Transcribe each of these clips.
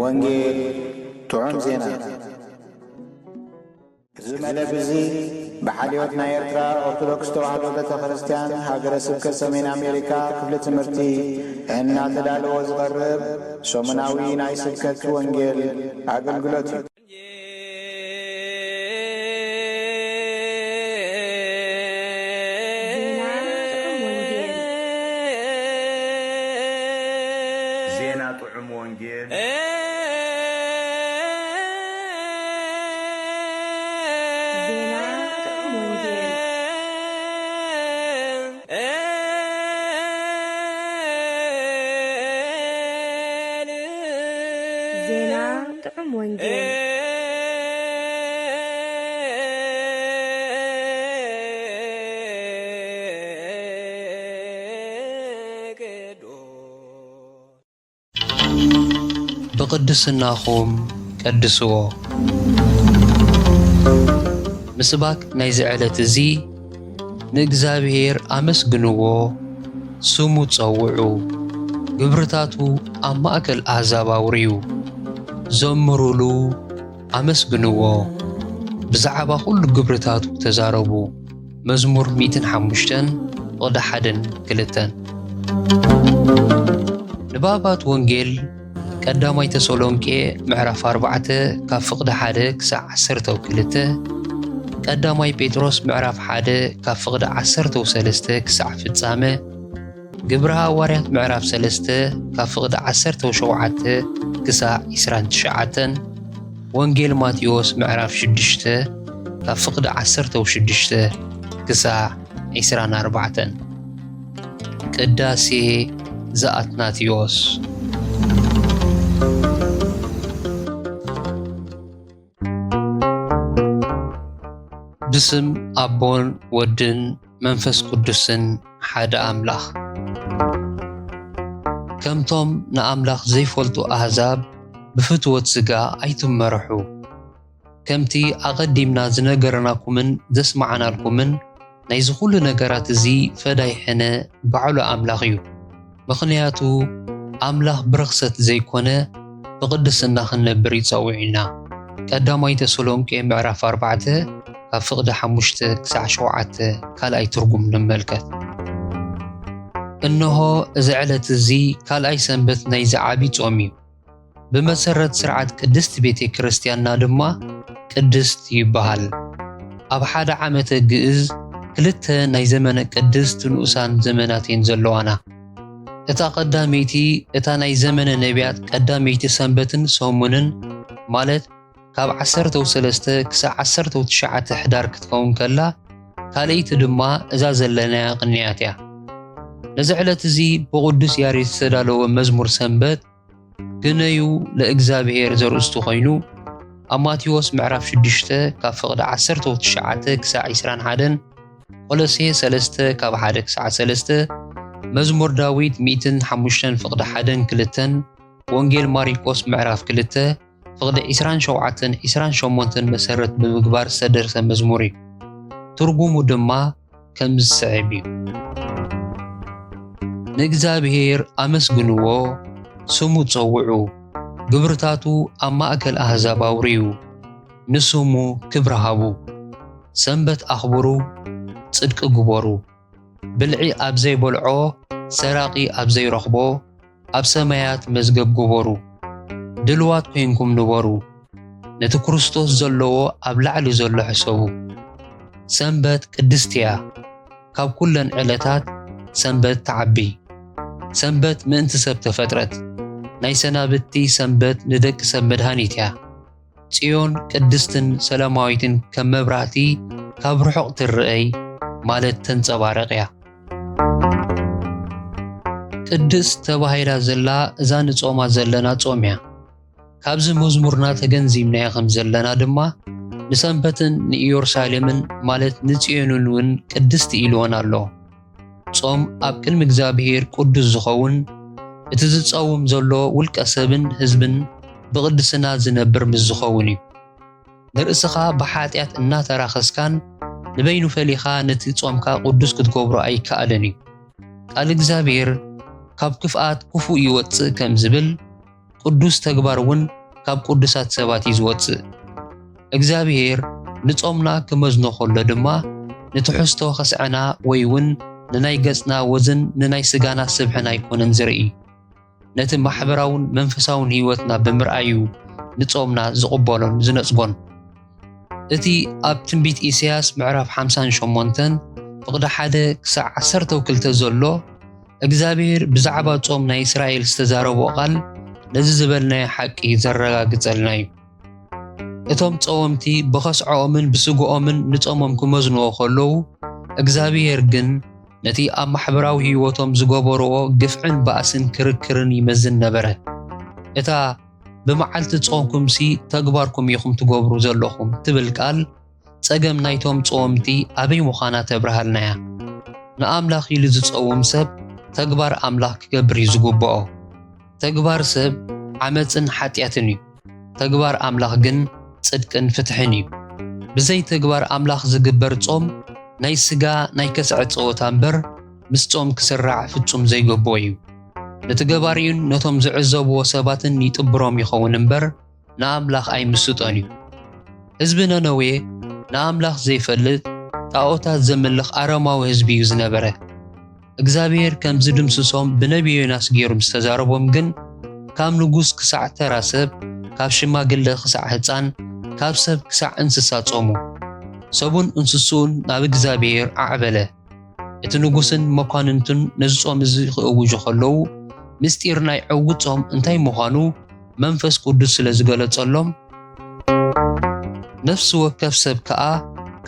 ወንጌል ጥዑም ዜና ዝመለብ እዚ ብሓልዮት ናይ ኤርትራ ኦርቶዶክስ ተዋህዶ ቤተ ክርስቲያን ሃገረ ስብከት ሰሜን ኣሜሪካ ክፍሊ ትምህርቲ እናተዳለወ ዝቐርብ ሰሙናዊ ናይ ስብከት ወንጌል ኣገልግሎት እዩ። ዜና ጥዑም ወንጌል بقدسناكم قدسوا مسباك ناي زعلت زي نእግዚአብሔር አመስግንዎ ስሙ ጸውዑ ግብርታቱ ኣብ ማእከል ኣሕዛብ ኣውርዩ ዘምሩሉ አመስግንዎ ብዛዕባ ኩሉ ግብርታቱ ተዛረቡ መዝሙር 105 ወደ 1-2 ንባባት ወንጌል ቀዳማይ ተሰሎንቄ ምዕራፍ 4 ካብ ፍቅዲ 1 ክሳብ 12 ቀዳማይ ጴጥሮስ ምዕራፍ 1 ካብ ፍቅዲ 13 ክሳብ ፍጻመ ግብረ ሐዋርያት ምዕራፍ 3 ካብ ፍቅዲ 17 ክሳብ 29 ወንጌል ማቴዎስ ምዕራፍ 6 ካብ ፍቅዲ 16 ክሳብ 24 ቅዳሴ ዘአትናቴዎስ بسم أبون ودن منفس قدسن حد أملاخ كمتم نأملاخ زي فولتو أحزاب بفتوة سقا أيتم مرحو كمتي أقدمنا زنقرناكمن دسمعنا لكمن نيزخول نقرات زي فدايحنا بعلو أملاخيو مخنياتو أملاخ برخصت زي كونه بقدسنا خنبري تصوعنا قدامي تسولونكي معرف 4 فقد 5 كساع 7 كالاي ترجم نملكت انه زعلت زي كالاي سنبت ناي زعابي ጾمي بمسرت سرعه قدست بيتي كريستياننا دما قدست يبحال اب حدا عامته جئز كلته ناي زمن قدست نوسان زمناتين زلوانا اتا قداميتي اتا ناي زمن نبيات قداميتي سنبتن سومنن مالت ካብ 13 ክሳብ 19 ሕዳር ክትከውን ከላ ካልእቲ ድማ እዛ ዘለና ቅንያት እያ ነዚ ዕለት እዚ ብቅዱስ ያሬድ ዝተዳለወ መዝሙር ሰንበት ግነዩ ለእግዚአብሔር ዘርእስቱ ኮይኑ ኣብ ማቴዎስ ምዕራፍ 6 ካብ ፍቅዲ 19 ክሳብ 21 ቆሎሴ 3 ካብ 1 ክሳብ 3 መዝሙር ዳዊት 105 ፍቅዲ 1-2 ወንጌል ማርቆስ ምዕራፍ 2 فقد 27 مسرت بمقبار سدرس مزموري ترجمو دما كمز صعبي نእግዚአብሔር አመስግንዎ ስሙ ጸውዑ ግብርታቱ ኣብ ማእከል ኣሕዛብ ኣውርዩ ንስሙ ክብሪ ሃቡ ሰንበት ኣኽብሩ ጽድቂ ግበሩ ብልዒ ኣብ ዘይበልዖ ሰራቂ ኣብ ዘይረኽቦ ኣብ ሰማያት መዝገብ ግበሩ ድልዋት ኮይንኩም ንበሩ ነቲ ክርስቶስ ዘለዎ ኣብ ላዕሊ ዘሎ ሕሰቡ ሰንበት ቅድስትያ ካብ ኩለን ዕለታት ሰንበት ተዓቢ ሰንበት ምእንቲ ሰብ ተፈጥረት ናይ ሰናብቲ ሰንበት ንደቂ ሰብ መድሃኒት እያ ጽዮን ቅድስትን ሰላማዊትን ከም መብራህቲ ካብ ርሑቕ ትርአይ ማለት ተንጸባረቕ እያ ቅድስት ተባሂላ ዘላ እዛ ንጾማ ዘለና ጾም እያ ካብዚ መዝሙርና ተገንዚምናያ ከም ዘለና ድማ ንሰንበትን ንኢየሩሳሌምን ማለት ንጽዮንን ቅድስቲ ኢልዎን ኣሎ ጾም ኣብ ቅድሚ እግዚአብሔር ቅዱስ ዝኸውን እቲ ዝጸውም ዘሎ ውልቀ ሰብን ህዝብን ብቅድስና ዝነብር ምስ ዝኸውን እዩ። ንርእስኻ ብሓጢአት እናተራኸስካን ንበይኑ ፈሊኻ ነቲ ጾምካ ቅዱስ ክትገብሮ ኣይከኣለን እዩ። ቃል እግዚአብሔር ካብ ክፍኣት ክፉእ ይወፅእ ከም ዝብል ቅዱስ ተግባር እውን ካብ ቅዱሳት ሰባት እዩ ዝወፅእ። እግዚአብሔር ንጾምና ክመዝኖ ከሎ ድማ ንትሕዝቶ ከስዕና ወይ እውን ንናይ ገጽና ወዝን ንናይ ስጋና ስብሕን ኣይኮነን ዝርኢ ነቲ ማሕበራውን መንፈሳውን ህይወትና ብምርኣዩ ንጾምና ዝቕበሎን ዝነጽጎን። እቲ ኣብ ትንቢት ኢሳያስ ምዕራፍ 58 ፍቕዲ 1 ክሳብ 12 ዘሎ እግዚአብሔር ብዛዕባ ጾም ናይ እስራኤል ዝተዛረቦ ቃል ነዚ ዝበልናዮ ሓቂ ዘረጋግጸልና እዩ። እቶም ጸወምቲ ብኸስዖኦምን ብስግኦምን ንጾሞም ክመዝንዎ ከለዉ እግዚአብሔር ግን ነቲ ኣብ ማሕበራዊ ህይወቶም ዝገበርዎ ግፍዕን ባእስን ክርክርን ይመዝን ነበረ። እታ ብመዓልቲ ጾምኩምሲ ተግባርኩም ኢኹም ትገብሩ ዘለኹም ትብል ቃል ጸገም ናይቶም ጾምቲ ኣበይ ምዃና ተብርሃልናያ። ንኣምላኽ ኢሉ ዝጸውም ሰብ ተግባር ኣምላኽ ክገብር እዩ ዝግብኦ። ተግባር ሰብ ዓመፅን ሓጢአትን እዩ። ተግባር ኣምላኽ ግን ጽድቅን ፍትሕን እዩ። ብዘይ ተግባር ኣምላኽ ዝግበር ጾም ናይ ስጋ ናይ ከስዕ ጸወታ እምበር ምስ ጾም ክስራዕ ፍጹም ዘይገቦ እዩ። ነቲ ገባሪኡን ነቶም ዝዕዘብዎ ሰባትን ይጥብሮም ይኸውን እምበር ንኣምላኽ ኣይምስጦን እዩ። ህዝቢ ነነዌ ንኣምላኽ ዘይፈልጥ ጣዖታት ዘምልኽ ኣረማዊ ህዝቢ እዩ ዝነበረ። እግዚአብሔር ከም ዝድምስሶም ብነቢዩ ዮናስ ገይሩ ዝተዛረቦም ግን ካብ ንጉስ ክሳዕ ተራ ሰብ፣ ካብ ሽማግለ ክሳዕ ህፃን፣ ካብ ሰብ ክሳዕ እንስሳ ጾሙ። ሰቡን እንስሱን ናብ እግዚአብሔር ኣዕበለ። እቲ ንጉስን መኳንንቱን ነዚ ጾም እዚ ክእውጁ ከለዉ ምስጢር ናይ ዕውት ጾም እንታይ ምዃኑ መንፈስ ቅዱስ ስለ ዝገለጸሎም ነፍሲ ወከፍ ሰብ ከዓ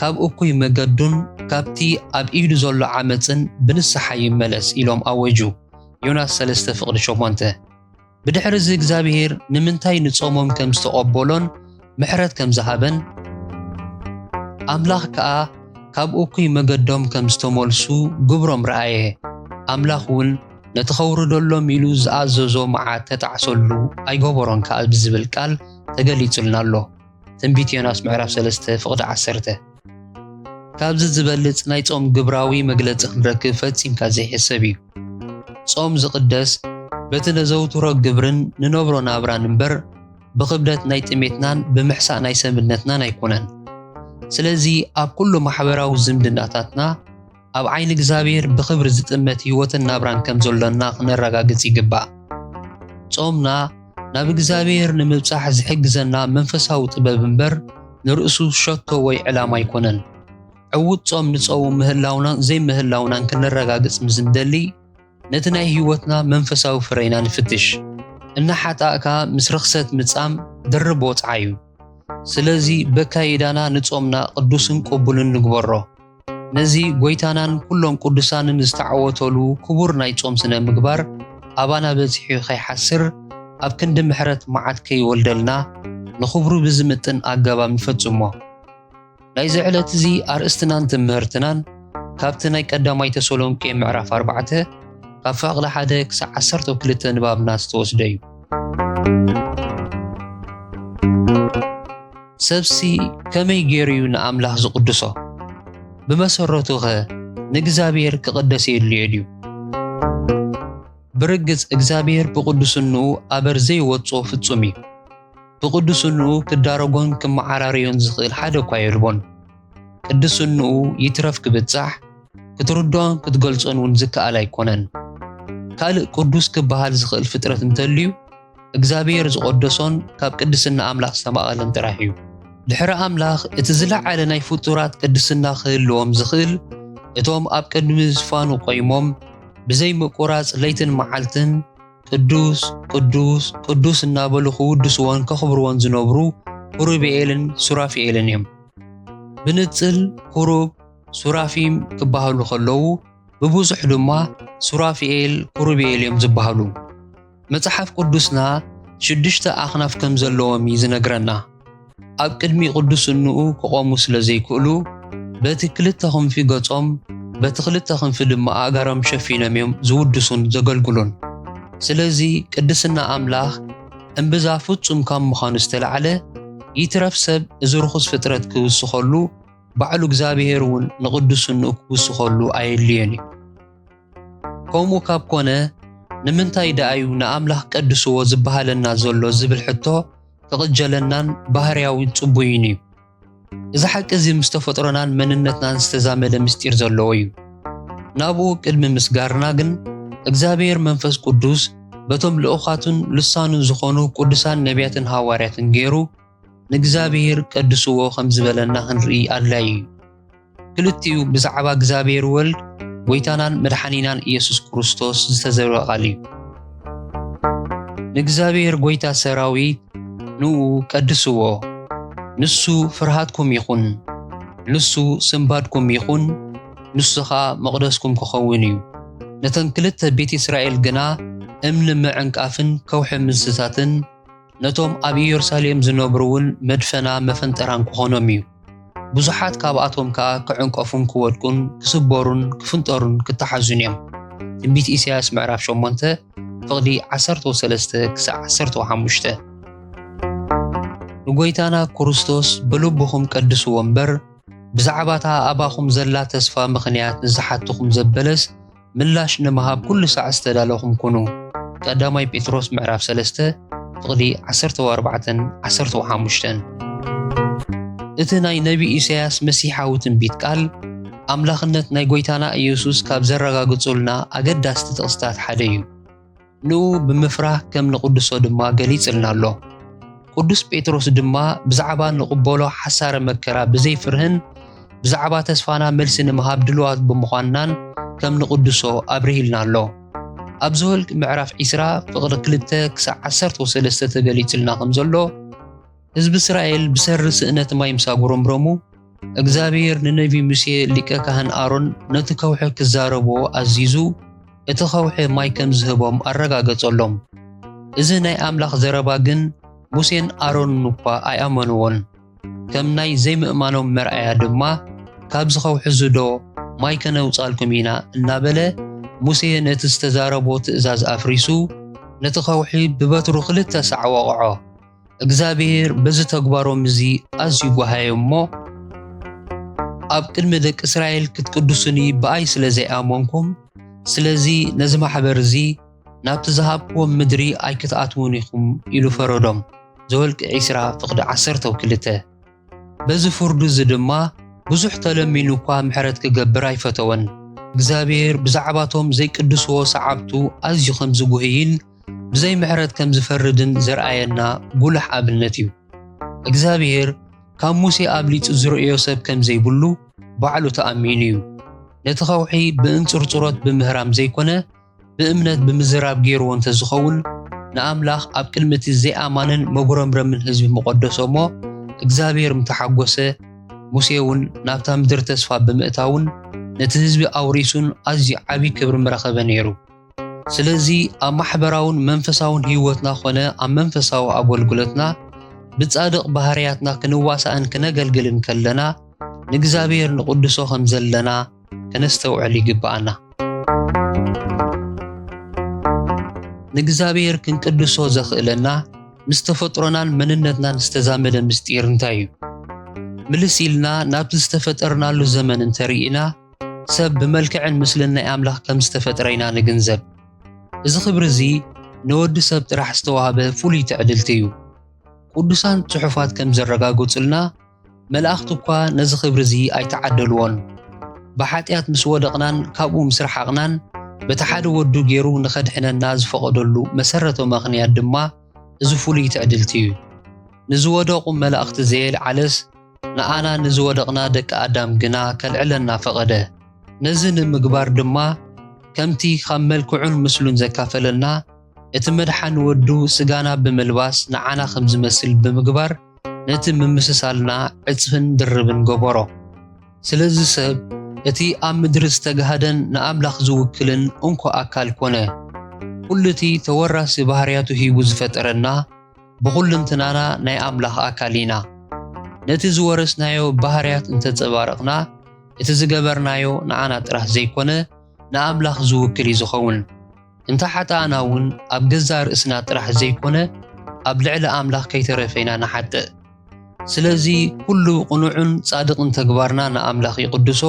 ካብ እኩይ መገዱን ካብቲ ኣብ ኢዱ ዘሎ ዓመፅን ብንስሓ ይመለስ ኢሎም ኣወጁ። ዮናስ 3:8 ብድሕሪ እዚ እግዚአብሔር ንምንታይ ንጾሞም ከም ዝተቐበሎን ምሕረት ከም ዝሃበን ኣምላኽ ከዓ ካብ እኩይ መገዶም ከም ዝተመልሱ ግብሮም ረኣየ። ኣምላኽ እውን ነቲ ኸውርደሎም ኢሉ ዝኣዘዞ መዓት ተጣዕሰሉ ኣይገበሮን ከዓ ብዝብል ቃል ተገሊጹልና ኣሎ። ትንቢት ዮናስ ምዕራፍ 3:10 ካብዚ ዝበልጽ ናይ ጾም ግብራዊ መግለጺ ክንረክብ ፈጺምካ ዘይሕሰብ እዩ። ጾም ዝቕደስ በቲ ነዘውትሮ ግብርን ንነብሮ ናብራን እምበር ብኽብደት ናይ ጥሜትናን ብምሕሳእ ናይ ሰብነትናን ኣይኮነን። ስለዚ ኣብ ኩሉ ማሕበራዊ ዝምድናታትና ኣብ ዓይኒ እግዚአብሔር ብኽብሪ ዝጥመት ህይወትን ናብራን ከም ዘሎና ክነረጋግጽ ይግባእ። ጾምና ናብ እግዚአብሔር ንምብጻሕ ዝሕግዘና መንፈሳዊ ጥበብ እምበር ንርእሱ ሸቶ ወይ ዕላማ ኣይኮነን። ዕውት ጾም ንጸውም ምህላውናን ዘይምህላውናን ክንረጋግጽ ምዝንደሊ ነቲ ናይ ህይወትና መንፈሳዊ ፍረይና ንፍትሽ። እናሓጣእካ ምስ ርኽሰት ምጻም ድርብ ወፅዓ እዩ። ስለዚ በካይዳና ንጾምና ቅዱስን ቅቡልን ንግበሮ። ነዚ ጎይታናን ኩሎም ቅዱሳንን ዝተዓወተሉ ክቡር ናይ ጾም ስነ ምግባር ኣባና በፂሑ ከይሓስር ኣብ ክንዲ ምሕረት መዓት ከይወልደልና ንኽብሩ ብዝምጥን ኣገባብ ንፈጽሞ። ናይ ዝዕለት እዚ ኣርእስትናን ትምህርትናን ካብቲ ናይ ቀዳማይ ተሰሎንቄ ምዕራፍ 4 ካብ ፍቕዲ 1 ክሳብ 12 ንባብና ዝተወስደ እዩ። ሰብሲ ከመይ ገይሩ እዩ ንኣምላኽ ዝቕድሶ? ብመሰረቱ ኸ ንእግዚአብሔር ክቕደስ የድልዮ ድዩ? ብርግጽ እግዚአብሔር ብቅዱስንኡ ኣበር ዘይወጽኦ ፍጹም እዩ። ብቅዱስንኡ ክዳረጎን ክመዓራርዮን ዝኽእል ሓደ እኳ የልቦን። ቅዱስንኡ ይትረፍ ክብጻሕ ክትርዶን ክትገልጾን እውን ዝከኣል ኣይኮነን። ካልእ ቅዱስ ክበሃል ዝኽእል ፍጥረት እንተልዩ እግዚአብሔር ዝቐደሶን ካብ ቅድስና ኣምላኽ ዝተማቐለን ጥራሕ እዩ። ድሕሪ ኣምላኽ እቲ ዝለዓለ ናይ ፍጡራት ቅድስና ክህልዎም ዝኽእል እቶም ኣብ ቅድሚ ዝፋኑ ቆይሞም ብዘይ ምቁራጽ ለይትን መዓልትን ቅዱስ ቅዱስ ቅዱስ እናበሉ ክውድስዎን ከኽብርዎን ዝነብሩ ኪሩቤልን ሱራፊኤልን እዮም። ብንጽል ኪሩብ ሱራፊም ክበሃሉ ከለዉ ብብዙሕ ድማ ሱራፊኤል ኪሩቤል እዮም ዝበሃሉ። መጽሓፍ ቅዱስና 6 ኣኽናፍ ከም ዘለዎም እዩ ዝነግረና። ኣብ ቅድሚ ቅዱስንኡ ክቆሙ ስለ ዘይክእሉ በቲ ክልተ ክንፊ ገጾም በትኽልተ ክንፊ ድማ ኣእጋሮም ሸፊኖም እዮም ዝውድሱን ዘገልግሉን። ስለዚ ቅድስና ኣምላኽ እምብዛ ፍጹም ካብ ምዃኑ ዝተለዓለ ይትረፍ ሰብ እዚ ርኹስ ፍጥረት ክውስኸሉ ባዕሉ እግዚኣብሔር እውን ንቅዱስን ክውስኸሉ ኣየድልዮን እዩ። ከምኡ ካብ ኮነ ንምንታይ ደኣዩ ንኣምላኽ ቀድስዎ ዝበሃለና ዘሎ ዝብል ሕቶ ክቕጀለናን ባህርያዊ ጽቡይን እዩ። እዚ ሓቂ እዚ ምስ ተፈጥሮናን መንነትናን ዝተዛመደ ምስጢር ዘለዎ እዩ። ናብኡ ቅድሚ ምስጋርና ግን እግዚአብሔር መንፈስ ቅዱስ በቶም ልኡኻቱን ልሳኑን ዝኾኑ ቅዱሳን ነቢያትን ሐዋርያትን ገይሩ ንእግዚአብሔር ቀድስዎ ከም ዝበለና ክንርኢ ኣድላይ እዩ። ክልቲኡ ብዛዕባ እግዚአብሔር ወልድ ጎይታናን መድሓኒናን ኢየሱስ ክርስቶስ ዝተዘረበ ቃል እዩ። ንእግዚአብሔር ጎይታ ሰራዊት ንኡ ቀድስዎ፣ ንሱ ፍርሃትኩም ይኹን፣ ንሱ ስምባድኩም ይኹን፣ ንሱ ኸኣ መቕደስኩም ክኸውን እዩ። ነተን ክልተ ቤት እስራኤል ግና እምኒ ምዕንቃፍን ከውሒ ምስሳትን ነቶም ኣብ ኢየሩሳሌም ዝነብሩውን መድፈና መፈንጠራን ክኾኖም እዩ። ብዙሓት ካብኣቶም ከዓ ክዕንቀፉን ክወድቁን ክስበሩን ክፍንጠሩን ክተሓዙን እዮም። ትንቢት ኢሳያስ ምዕራፍ 8 ፍቕዲ 13 ክሳብ 15። ንጎይታና ክርስቶስ ብልብኹም ቀድስዎ እምበር ብዛዕባታ ኣባኹም ዘላ ተስፋ ምኽንያት ንዝሓትኹም ዘበለስ ምላሽ ንምሃብ ኩሉ ሰዓት ዝተዳለኹም ኩኑ። ቀዳማይ ጴጥሮስ ምዕራፍ 3 ፍቕዲ 14-15። እቲ ናይ ነቢ ኢሳያስ መሲሓዊ ትንቢት ቃል ኣምላኽነት ናይ ጎይታና ኢየሱስ ካብ ዘረጋግጹልና ኣገዳስቲ ጥቕስታት ሓደ እዩ። ንኡ ብምፍራሕ ከም ንቅዱሶ ድማ ገሊጽልና ኣሎ። ቅዱስ ጴጥሮስ ድማ ብዛዕባ ንቕበሎ ሓሳረ መከራ ብዘይፍርህን ብዛዕባ ተስፋና መልሲ ንምሃብ ድልዋት ብምዃንናን ከም ንቅዱሶ ኣብርሂልና ኣሎ። ኣብ ዘኍልቍ ምዕራፍ 20 ፍቕዲ 2 ክሳብ 13 ተገሊጽልና ከም ዘሎ ህዝቢ እስራኤል ብሰሪ ስእነት ማይ ምሳ ጉረምረሙ እግዚአብሔር ንነቢ ሙሴ ሊቀ ካህን ኣሮን ነቲ ከውሒ ክዛረብዎ ኣዚዙ እቲ ከውሒ ማይ ከም ዝህቦም ኣረጋገጸሎም። እዚ ናይ ኣምላኽ ዘረባ ግን ሙሴን ኣሮንን እኳ ኣይኣመንዎን። ከም ናይ ዘይምእማኖም መርኣያ ድማ ካብ ዝኸውሒ ዝዶ ማይ ከነውፃልኩም ኢና እናበለ ሙሴ ነቲ ዝተዛረቦ ትእዛዝ ኣፍሪሱ ነቲ ከውሒ ብበትሩ 2 ሰዕ ወቕዖ። እግዚአብሔር በዚ ተግባሮም እዚ ኣዝዩ ጓሃዮ እሞ ኣብ ቅድሚ ደቂ እስራኤል ክትቅዱሱኒ ብኣይ ስለ ዘይኣመንኩም ስለዚ ነዚ ማሕበር እዚ ናብቲ ዝሃብክዎም ምድሪ ኣይክትኣትውን ኢኹም ኢሉ ፈረዶም። ዘኍልቍ 20 ፍቕዲ 12። በዚ ፍርዱ እዚ ድማ ብዙሕ ተለሚኑ እኳ ምሕረት ክገብር ኣይፈተወን። እግዚአብሔር ብዛዕባቶም ዘይቅድስዎ ሰዓብቱ ኣዝዩ ከም ዝጉህይን ብዘይ ምሕረት ከም ዝፈርድን ዘርኣየና ጉልሕ ኣብነት እዩ። እግዚአብሔር ካብ ሙሴ ኣብሊፁ ዝርእዮ ሰብ ከም ዘይብሉ ባዕሉ ተኣሚኑ እዩ። ነቲ ከውሒ ብእንፅርፅሮት ብምህራም ዘይኮነ ብእምነት ብምዝራብ ገይርዎ እንተዝኸውን ንኣምላኽ ኣብ ቅድሚቲ ዘይኣማንን መጉረምረምን ህዝቢ መቆደሶ እሞ እግዚአብሔር ምተሓጐሰ ሙሴ እውን ናብታ ምድሪ ተስፋ ብምእታውን ነቲ ህዝቢ ኣውሪሱን ኣዝዩ ዓብዪ ክብሪ ምረኸበ ነይሩ። ስለዚ ኣብ ማሕበራውን መንፈሳውን ህይወትና ኾነ ኣብ መንፈሳዊ ኣገልግሎትና ብጻድቕ ባህርያትና ክንዋሳእን ክነገልግልን ከለና ንእግዚአብሔር ንቅዱሶ ከም ዘለና ከነስተውዕል ይግባአና። ንእግዚአብሔር ክንቅድሶ ዘኽእለና ምስ ተፈጥሮናን መንነትናን ዝተዛመደ ምስጢር እንታይ እዩ? ምልስ ኢልና ናብቲ ዝተፈጠርናሉ ዘመን እንተሪኢና ሰብ ብመልክዕን ምስልን ናይ ኣምላኽ ከም ዝተፈጠረ ኢና ንግንዘብ። እዚ ክብሪ እዚ ንወዲ ሰብ ጥራሕ ዝተዋህበ ፍሉይ ትዕድልቲ እዩ። ቅዱሳን ጽሑፋት ከም ዘረጋግጹልና መላእኽቲ እኳ ነዚ ክብሪ እዚ ኣይተዓደልዎን። ብሓጢኣት ምስ ወደቕናን ካብኡ ምስ ረሓቕናን በቲ ሓደ ወዱ ገይሩ ንኸድሕነና ዝፈቐደሉ መሰረታዊ ምኽንያት ድማ እዚ ፍሉይ ትዕድልቲ እዩ። ንዝወደቑ መላእኽቲ ዘየልዓለስ ንኣና ንዝወደቕና ደቂ ኣዳም ግና ከልዕለና ፈቐደ። ነዚ ንምግባር ድማ ከምቲ ካብ መልክዑን ምስሉን ዘካፈለና እቲ መድሓኒ ወዱ ስጋና ብምልባስ ንዓና ከም ዝመስል ብምግባር ነቲ ምምስሳልና ዕፅፍን ድርብን ገበሮ። ስለዚ ሰብ እቲ ኣብ ምድሪ ዝተጋህደን ንኣምላኽ ዝውክልን እንኮ ኣካል ኮነ። ኩሉ እቲ ተወራሲ ባህርያቱ ሂቡ ዝፈጠረና ብኹልንትናና ናይ ኣምላኽ ኣካል ኢና። ነቲ ዝወረስናዮ ባህርያት እንተፀባረቕና እቲ ዝገበርናዮ ንኣና ጥራሕ ዘይኮነ ንኣምላኽ ዝውክል እዩ ዝኸውን እንታ ሓጣና እውን ኣብ ገዛ ርእስና ጥራሕ ዘይኮነ ኣብ ልዕሊ ኣምላኽ ከይተረፈይና ንሓጥእ ስለዚ ኩሉ ቁኑዕን ጻድቕን ተግባርና ንኣምላኽ ይቅድሶ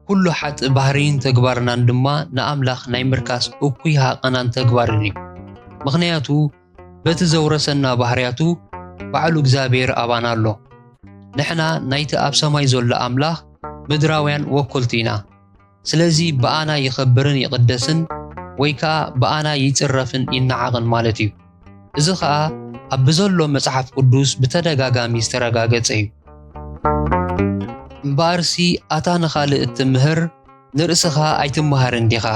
ኩሉ ሓጥእ ባህሪን ተግባርናን ድማ ንኣምላኽ ናይ ምርካስ እኩይ ሃቐናን ተግባርን እዩ ምኽንያቱ በቲ ዘውረሰና ባህርያቱ ባዕሉ እግዚአብሔር ኣባና ኣሎ ንሕና ናይቲ ኣብ ሰማይ ዘሎ ኣምላኽ ምድራውያን ወኮልቲ ኢና ስለዚ በኣና ይኸብርን ይቅደስን ወይ ከዓ በኣና ይጽረፍን ይነዓቕን ማለት እዩ እዚ ከዓ ኣብ ዘሎ መጽሓፍ ቅዱስ ብተደጋጋሚ ዝተረጋገጸ እዩ እምበኣርሲ ኣታ ንኻልእ እትምህር ንርእስኻ ኣይትመሃርን ዲኻ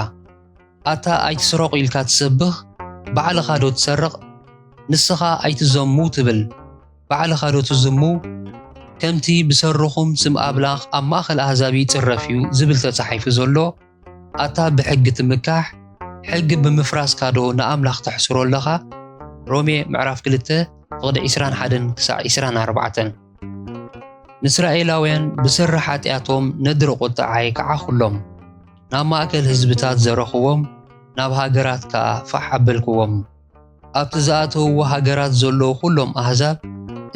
ኣታ ኣይትስረቑ ኢልካ ትሰብኽ ባዕልኻ ዶ ትሰርቕ ንስኻ ኣይትዘሙ ትብል ባዕልኻ ዶ ትዝሙ ከምቲ ብሰርኹም ስም ኣምላኽ ኣብ ማእኸል ኣሕዛብ ይጽረፍ እዩ ዝብል ተጻሒፉ ዘሎ ኣታ ብሕጊ ትምካሕ ሕጊ ብምፍራስካ ዶ ንኣምላኽ ተሕስሮ ኣለኻ ሮሜ ምዕራፍ 2 ፍቕዲ 21 ክሳዕ 24 ንእስራኤላውያን ብስሪ ሓጢኣቶም ነድሪ ቁጥዓ ይከዓኹሎም ናብ ማእከል ህዝብታት ዘረኽቦም ናብ ሃገራት ከዓ ፋሕ ኣበልክዎም ኣብቲ ዝኣተውዎ ሃገራት ዘለዉ ኩሎም ኣሕዛብ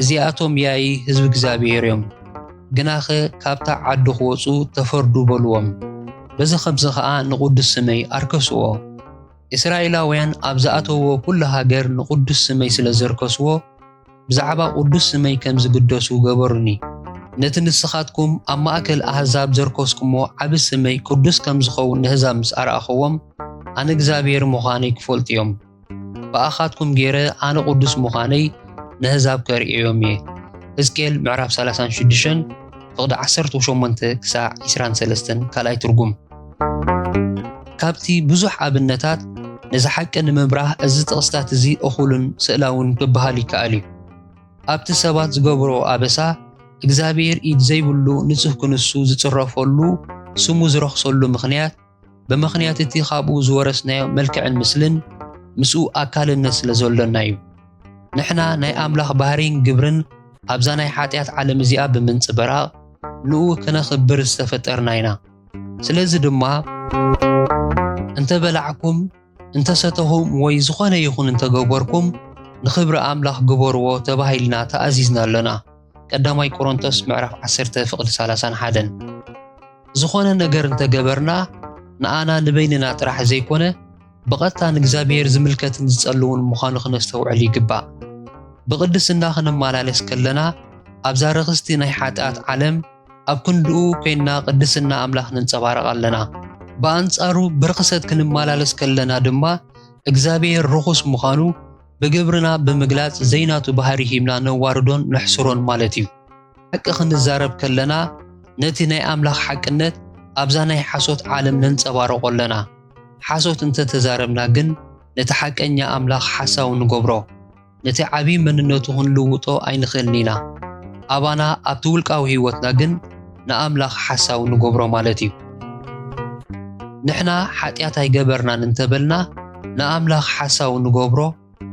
እዚኣቶም ያይ ህዝቢ እግዚኣብሔር እዮም ግናኸ ካብታ ዓዲ ክወፁ ተፈርዱ በልዎም በዚ ከምዚ ከዓ ንቅዱስ ስመይ ኣርከስዎ እስራኤላውያን ኣብ ዝኣተውዎ ኩሉ ሃገር ንቅዱስ ስመይ ስለ ዘርከስዎ ብዛዕባ ቅዱስ ስመይ ከም ዝግደሱ ገበሩኒ ነቲ ንስኻትኩም ኣብ ማእከል ኣሕዛብ ዘርከስኩሞ ዓብ ስመይ ቅዱስ ከም ዝኸውን ንህዛብ ምስ ኣርኣኽዎም ኣነ እግዚኣብሔር ምዃነይ ክፈልጡ እዮም ብኣኻትኩም ገይረ ኣነ ቅዱስ ምዃነይ ንህዛብ ከርእዮም እየ ሕዝቅኤል ምዕራፍ 36 ፍቕዲ 18 ክሳዕ 23 ካልኣይ ትርጉም ካብቲ ብዙሕ ኣብነታት ንዝሓቂ ንምብራህ እዚ ጥቕስታት እዚ እኹልን ስእላውን ክበሃል ይከኣል እዩ ኣብቲ ሰባት ዝገብሮ ኣበሳ እግዚኣብሔር ኢድ ዘይብሉ ንጹህ ክንሱ ዝጽረፈሉ ስሙ ዝረኽሰሉ ምኽንያት ብምኽንያት እቲ ካብኡ ዝወረስናዮ መልክዕን ምስልን ምስኡ ኣካልነት ስለ ዘሎና እዩ ንሕና ናይ ኣምላኽ ባህሪን ግብርን ኣብዛ ናይ ሓጢኣት ዓለም እዚኣ ብምንጽበራቕ ንኡ ከነኽብር ዝተፈጠርና ኢና ስለዚ ድማ እንተበላዕኩም እንተሰተኹም ወይ ዝኾነ ይኹን እንተገበርኩም ንኽብሪ ኣምላኽ ግበርዎ ተባሂልና ተኣዚዝና ኣለና ቀዳማይ ቆሮንቶስ ምዕራፍ 10 ፍቕዲ 31 ዝኾነ ነገር እንተገበርና ንኣና ንበይንና ጥራሕ ዘይኮነ ብቐጥታ ንእግዚኣብሔር ዝምልከትን ዝጸልውን ምዃኑ ክነስተውዕል ይግባእ ብቅድስና ክንመላለስ ከለና ኣብዛ ረኽስቲ ናይ ሓጢኣት ዓለም ኣብ ክንድኡ ኮይንና ቅድስና ኣምላኽ ነንጸባርቕ ኣለና ብኣንጻሩ ብርክሰት ክንመላለስ ከለና ድማ እግዚአብሔር ርኹስ ምዃኑ ብግብርና ብምግላጽ ዘይናቱ ባህሪ ሂብና ነዋርዶን ንሕስሮን ማለት እዩ ሓቂ ክንዛረብ ከለና ነቲ ናይ ኣምላኽ ሓቅነት ኣብዛ ናይ ሓሶት ዓለም ነንጸባርቆ ኣለና ሓሶት እንተተዛረብና ግን ነቲ ሓቀኛ ኣምላኽ ሓሳው ንገብሮ ነቲ ዓብይ መንነቱ ክንልውጦ ኣይንኽእልን ኢና ኣባና ኣብቲ ውልቃዊ ህይወትና ግን ንኣምላኽ ሓሳው ንገብሮ ማለት እዩ ንሕና ሓጢኣት ኣይገበርናን እንተበልና ንኣምላኽ ሓሳው ንገብሮ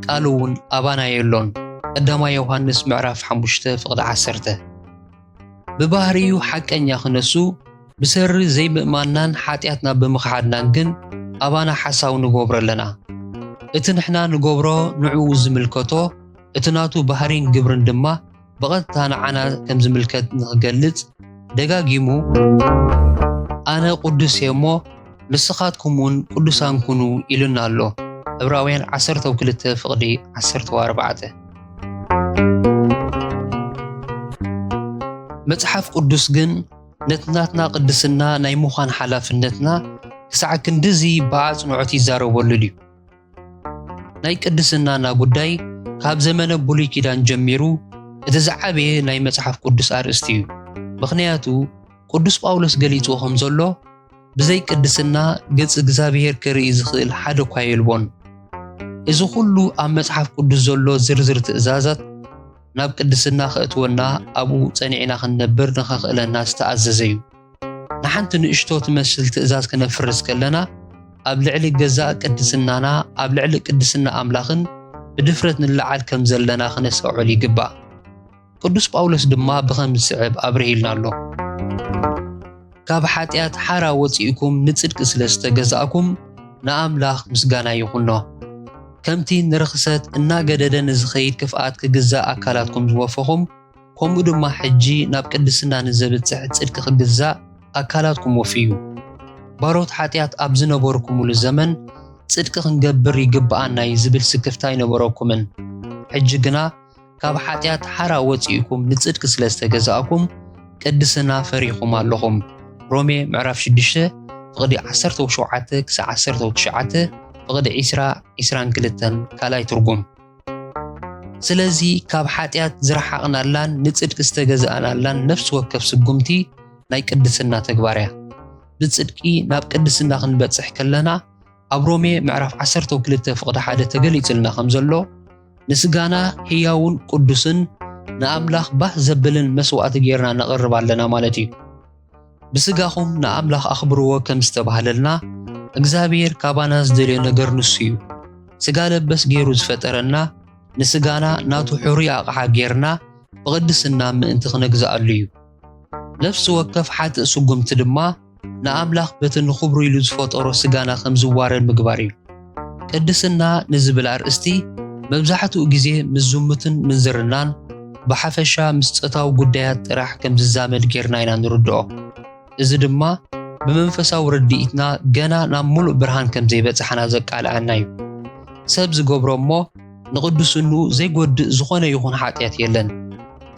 ቃል እውን ኣባና የሎን ቀዳማይ ዮሐንስ ምዕራፍ 5 ፍቕዲ 10 ብባህሪዩ ሓቀኛ ክነሱ ብሰሪ ዘይምእማንናን ሓጢኣትና ብምኽሓድናን ግን ኣባና ሓሳው ንገብሮ ኣለና እቲ ንሕና ንገብሮ ንዕኡ ዝምልከቶ እቲ ናቱ ባህሪን ግብርን ድማ ብቐጥታ ንዓና ከም ዝምልከት ንኽገልጽ ደጋጊሙ ኣነ ቅዱስ እየ እሞ ንስኻትኩም እውን ቅዱሳን ኩኑ ኢሉና ኣሎ ዕብራውያን 12 ፍቕዲ 14 መጽሓፍ ቅዱስ ግን ነትናትና ቅድስና ናይ ምዃን ሓላፍነትና ክሳዕ ክንድዚ ብኣጽንዖት ይዛረበሉ እዩ ናይ ቅድስናና ጉዳይ ካብ ዘመነ ብሉይ ኪዳን ጀሚሩ እቲ ዝዓበየ ናይ መጽሓፍ ቅዱስ ኣርእስቲ እዩ ምኽንያቱ ቅዱስ ጳውሎስ ገሊጹ ከም ዘሎ ብዘይ ቅድስና ገጽ እግዚአብሔር ክርኢ ዝኽእል ሓደ እኳ የልቦን እዚ ኩሉ ኣብ መጽሓፍ ቅዱስ ዘሎ ዝርዝር ትእዛዛት ናብ ቅድስና ክእትወና ኣብኡ ጸኒዕና ክንነብር ንኽኽእለና ዝተኣዘዘ እዩ ንሓንቲ ንእሽቶ ትመስል ትእዛዝ ክነፍርስ ከለና ኣብ ልዕሊ ገዛእ ቅድስናና ኣብ ልዕሊ ቅድስና ኣምላኽን ብድፍረት ንለዓል ከም ዘለና ክነስተውዕል ይግባእ ቅዱስ ጳውሎስ ድማ ብኸምዚ ስዕብ ኣብርሂልና ኣሎ ካብ ሓጢያት ሓራ ወፂኡኩም ንጽድቂ ስለ ዝተገዛእኩም ንኣምላኽ ምስጋና ይኹኖ ከምቲ ንርኽሰት እናገደደ ንዝኸይድ ክፍኣት ክግዛእ ኣካላትኩም ዝወፈኹም ከምኡ ድማ ሕጂ ናብ ቅድስና ንዘብጽሕ ጽድቂ ክግዛእ ኣካላትኩም ወፍዩ ባሮት ሓጢያት ኣብ ዝነበርኩምሉ ዘመን ጽድቂ ክንገብር ይግብኣና ዝብል ስክፍታ ይነበረኩምን ሕጂ ግና ካብ ሓጢያት ሓራ ወፂኡኩም ንጽድቂ ስለ ዝተገዛእኩም ቅድስና ፈሪኹም ኣለኹም ሮሜ ምዕራፍ 6 ፍቕዲ 17 ክሳብ 19 ፍቕዲ 20-22 ካልኣይ ትርጉም ስለዚ ካብ ሓጢያት ዝረሓቕናላን ንጽድቂ ዝተገዛእናላን ነፍሲ ወከፍ ስጉምቲ ናይ ቅድስና ተግባር እያ ብጽድቂ ናብ ቅድስና ክንበጽሕ ከለና ኣብ ሮሜ ምዕራፍ 12 ፍቕዲ 1 ተገሊጽልና ከም ዘሎ ንስጋና ሕያውን ቅዱስን ንኣምላኽ ባህ ዘብልን መስዋዕቲ ጌርና ነቕርብ ኣለና ማለት እዩ ብስጋኹም ንኣምላኽ ኣኽብርዎ ከም ዝተባህለልና እግዚአብሔር ካባና ዝደልዮ ነገር ንሱ እዩ ስጋ ለበስ ገይሩ ዝፈጠረና ንስጋና ናቱ ሕሩይ ኣቕሓ ጌርና ብቅድስና ምእንቲ ክነግዛኣሉ እዩ ነፍሲ ወከፍ ሓጥእ ስጉምቲ ድማ ንኣምላኽ በቲ ንኽብሩ ኢሉ ዝፈጠሮ ስጋና ከም ዝዋረድ ምግባር እዩ ቅድስና ንዝብል ኣርእስቲ መብዛሕትኡ ግዜ ምስ ዝሙትን ምንዝርናን ብሓፈሻ ምስ ፆታዊ ጉዳያት ጥራሕ ከም ዝዛመድ ጌርና ኢና ንርድኦ እዚ ድማ ብመንፈሳዊ ርድኢትና ገና ናብ ሙሉእ ብርሃን ከም ዘይበፅሓና ዘቃልዐና እዩ ሰብ ዝገብሮ እሞ ንቅዱስኑ ዘይጎድእ ዝኾነ ይኹን ሓጢያት የለን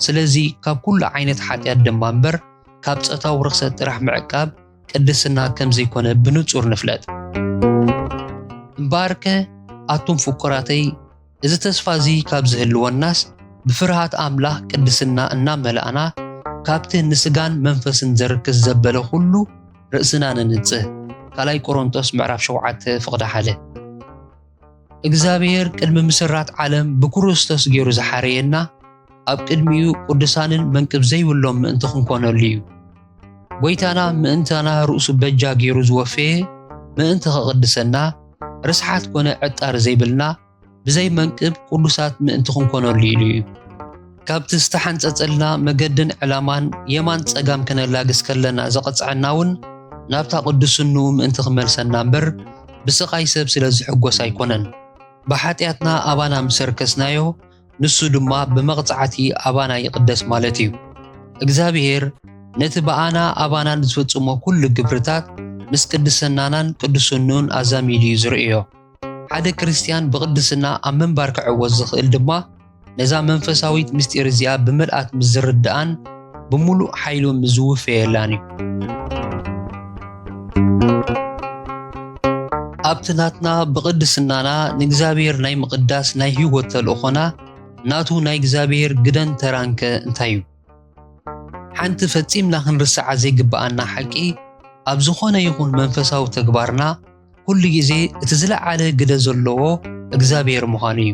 ስለዚ ካብ ኩሉ ዓይነት ሓጢያት ድማ እምበር ካብ ፆታዊ ርክሰት ጥራሕ ምዕቃብ ቅድስና ከም ዘይኮነ ብንጹር ንፍለጥ እምበኣርከ ኣቱም ፍቁራተይ እዚ ተስፋ እዚ ካብ ዝህልወናስ ብፍርሃት ኣምላኽ ቅድስና እናመልኣና ካብቲ ንስጋን መንፈስን ዘርክስ ዘበለ ሁሉ ርእስና ንንጽህ ካልኣይ ቆሮንቶስ ምዕራፍ 7 ፍቕዲ 1 እግዚአብሔር ቅድሚ ምስራት ዓለም ብክርስቶስ ገይሩ ዝሓረየና ኣብ ቅድሚኡ ቅዱሳንን መንቅብ ዘይብሎም ምእንቲ ክንኮነሉ እዩ ጎይታና ምእንታና ርእሱ በጃ ገይሩ ዝወፈየ ምእንቲ ክቅድሰና ርስሓት ኮነ ዕጣር ዘይብልና ብዘይ መንቅብ ቅዱሳት ምእንቲ ክንኮነሉ ኢሉ እዩ ካብቲ ዝተሓንፀፀልና መገድን ዕላማን የማን ፀጋም ከነላግስ ከለና ዘቐፅዐና እውን ናብታ ቅዱስኑ ምእንቲ ክመልሰና እምበር ብስቃይ ሰብ ስለ ዝሕጎስ ኣይኮነን ብሓጢያትና ኣባና ምሰርከስናዮ ንሱ ድማ ብመቕፃዕቲ ኣባና ይቅደስ ማለት እዩ እግዚአብሔር ነቲ በኣና ኣባናን ዝፈጽሞ ኩሉ ግብርታት ምስ ቅድስናናን ቅዱስኑን ኣዛሚዱ እዩ ዝርእዮ ሓደ ክርስቲያን ብቅድስና ኣብ መንባር ክዕወዝ ዝኽእል ድማ ነዛ መንፈሳዊት ምስጢር እዚኣ ብምልኣት ምስ ዝርድኣን ብምሉእ ሓይሉ ምስ ዝውፈየላን እዩ ኣብቲ ናትና ብቅድስናና ንእግዚአብሔር ናይ ምቅዳስ ናይ ህይወት ተልእኾና ናቱ ናይ እግዚአብሔር ግደን ተራንከ እንታይ እዩ ሓንቲ ፈጺምና ክንርስዓ ዘይግባኣና ሓቂ ኣብ ዝኾነ ይኹን መንፈሳዊ ተግባርና ኩሉ ግዜ እቲ ዝለዓለ ግደ ዘለዎ እግዚአብሔር ምዃኑ እዩ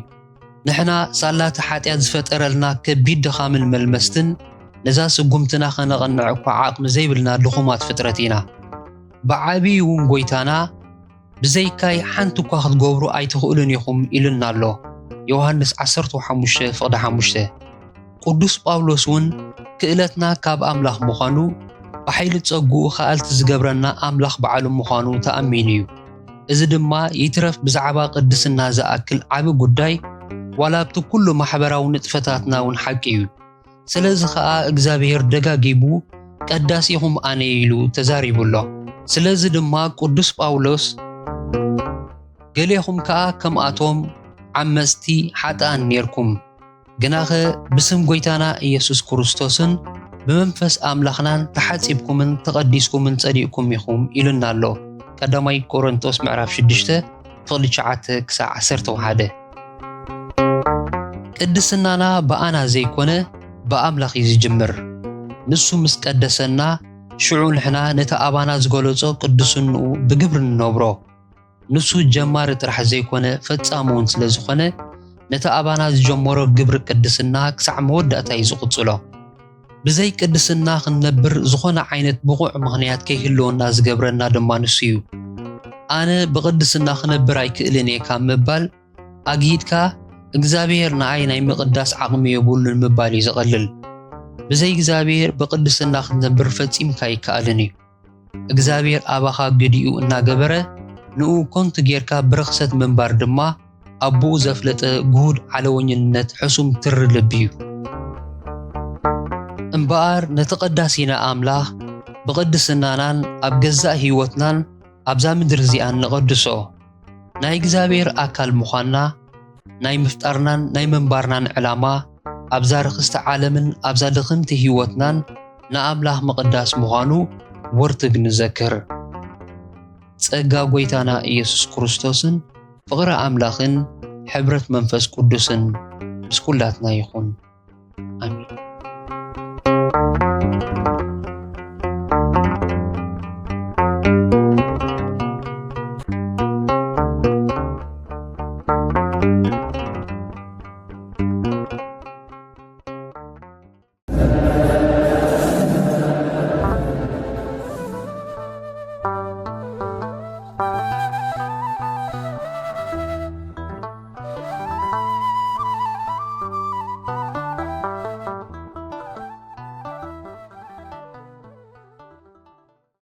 ንሕና ሳላቲ ሓጢያት ዝፈጠረልና ከቢድ ድኻምን መልመስትን ነዛ ስጉምትና ከነቐንዕ እኳ ዓቕሚ ዘይብልና ድኹማት ፍጥረት ኢና ብዓብዪ እውን ጎይታና ብዘይካይ ሓንቲ እኳ ክትገብሩ ኣይትኽእሉን ኢኹም ኢሉና ኣሎ ዮሃንስ 15:5 ቅዱስ ጳውሎስ እውን ክእለትና ካብ ኣምላኽ ምዃኑ ብሓይሊ ፀጉኡ ኻልቲ ዝገብረና ኣምላኽ በዓሉ ምዃኑ ተኣሚኑ እዩ እዚ ድማ ይትረፍ ብዛዕባ ቅድስና ዝኣክል ዓቢ ጉዳይ ዋላ ኣብቲ ኩሉ ማሕበራዊ ንጥፈታትና እውን ሓቂ እዩ ስለዚ ከዓ እግዚአብሔር ደጋጊቡ ቀዳሲኹም ኣነ ኢሉ ተዛሪቡሎ ስለዚ ድማ ቅዱስ ጳውሎስ ገሌኹም ከዓ ከምኣቶም ዓመፅቲ ሓጥኣን ነርኩም ግናኸ ብስም ጎይታና ኢየሱስ ክርስቶስን ብመንፈስ ኣምላኽናን ተሓፂብኩምን ተቐዲስኩምን ጸዲቕኩም ኢኹም ኢሉና ኣሎ ቀዳማይ ቆሮንቶስ ምዕራፍ 6 ፍቕዲ 9 ክሳብ 11 ቅድስናና በኣና ዘይኮነ በኣምላኽ እዩ ዝጅምር ንሱ ምስ ቀደሰና ሽዑ ንሕና ነቲ ኣባና ዝገለጾ ቅዱስንኡ ብግብሪ ንነብሮ ንሱ ጀማሪ ጥራሕ ዘይኮነ ፈጻሙውን ስለ ዝኾነ ነቲ ኣባና ዝጀመሮ ግብሪ ቅድስና ክሳዕ መወዳእታ እዩ ዝቕፅሎ ብዘይ ቅድስና ክንነብር ዝኾነ ዓይነት ብቑዕ ምኽንያት ከይህልወና ዝገብረና ድማ ንሱ እዩ ኣነ ብቅድስና ክነብር ኣይክእልን እየ ካብ ምባል ኣጊድካ እግዚአብሔር ንዓይ ናይ ምቅዳስ ዓቕሚ የብሉን ምባል እዩ ዝቐልል ብዘይ እግዚአብሔር ብቅድስና ክንነብር ፈጺምካ ይከኣልን እዩ እግዚአብሔር አባኻ ግዲኡ እናገበረ ንኡ ኮንት ጌርካ ብርኽሰት ምንባር ድማ አቦኡ ዘፍለጠ ጉድ ዓለወኝነት ሕሱም ትርልብ እዩ እምበኣር ነተቐዳሲና አምላኽ ብቅድስናናን ኣብ ገዛእ ህይወትናን ኣብዛ ምድር እዚኣን ንቐድሶ ናይ እግዚአብሔር ኣካል ምዃንና ናይ ምፍጣርናን ናይ መንባርናን ዕላማ ኣብዛ ርክስቲ ዓለምን ኣብዛ ድኽምቲ ህይወትናን ንኣምላኽ መቕዳስ ምዃኑ ወርትግ ንዘክር ጸጋ ጎይታና ኢየሱስ ክርስቶስን ፍቕሪ ኣምላኽን ሕብረት መንፈስ ቅዱስን ምስ ኩላትና ይኹን